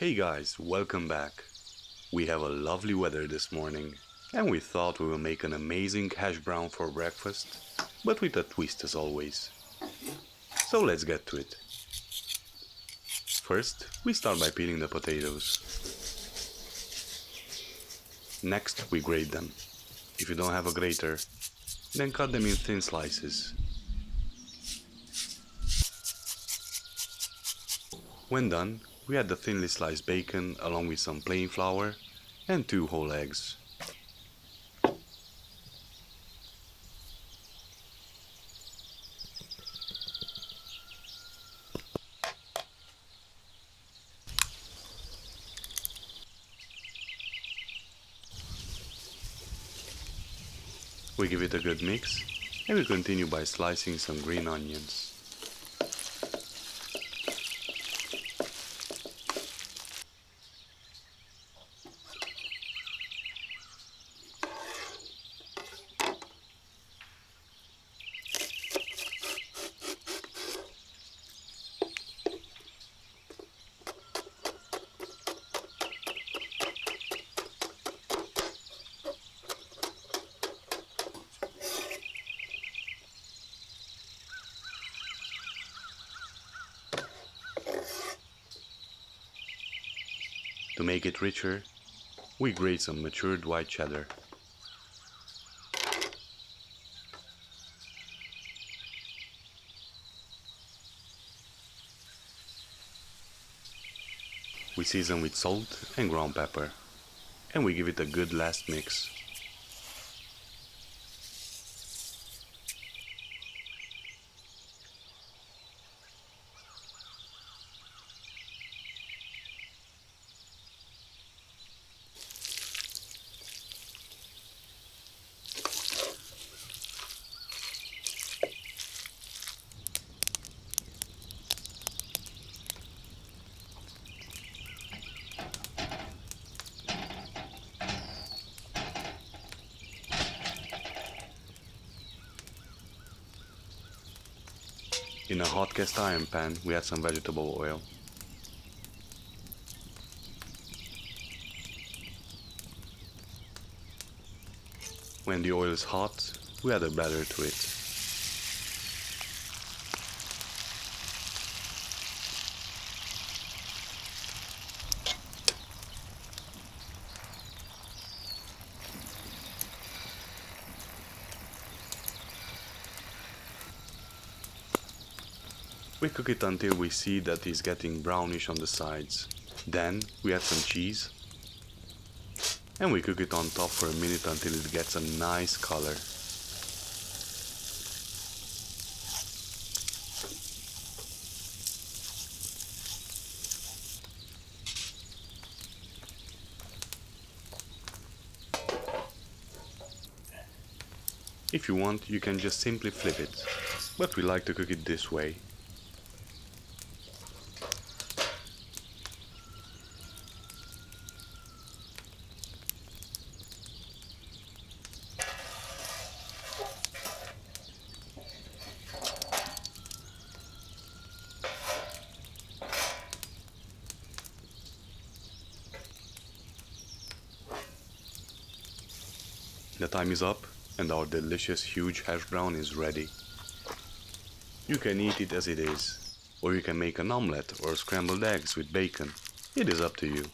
Hey guys, welcome back. We have a lovely weather this morning, and we thought we will make an amazing hash brown for breakfast, but with a twist as always. So let's get to it. First, we start by peeling the potatoes. Next, we grate them. If you don't have a grater, then cut them in thin slices. When done, we add the thinly sliced bacon along with some plain flour and 2 whole eggs. We give it a good mix and we continue by slicing some green onions. To make it richer, we grate some matured white cheddar. We season with salt and ground pepper, and we give it a good last mix. In a hot cast iron pan, we add some vegetable oil. When the oil is hot, we add a batter to it. We cook it until we see that it's getting brownish on the sides. Then we add some cheese and we cook it on top for a minute until it gets a nice color. If you want, you can just simply flip it, but we like to cook it this way. The time is up and our delicious huge hash brown is ready. You can eat it as it is, or you can make an omelette or scrambled eggs with bacon. It is up to you.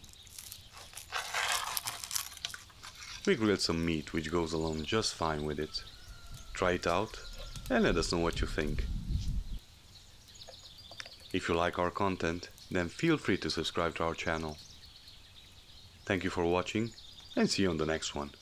We grilled some meat which goes along just fine with it. Try it out and let us know what you think. If you like our content, then feel free to subscribe to our channel. Thank you for watching and see you on the next one.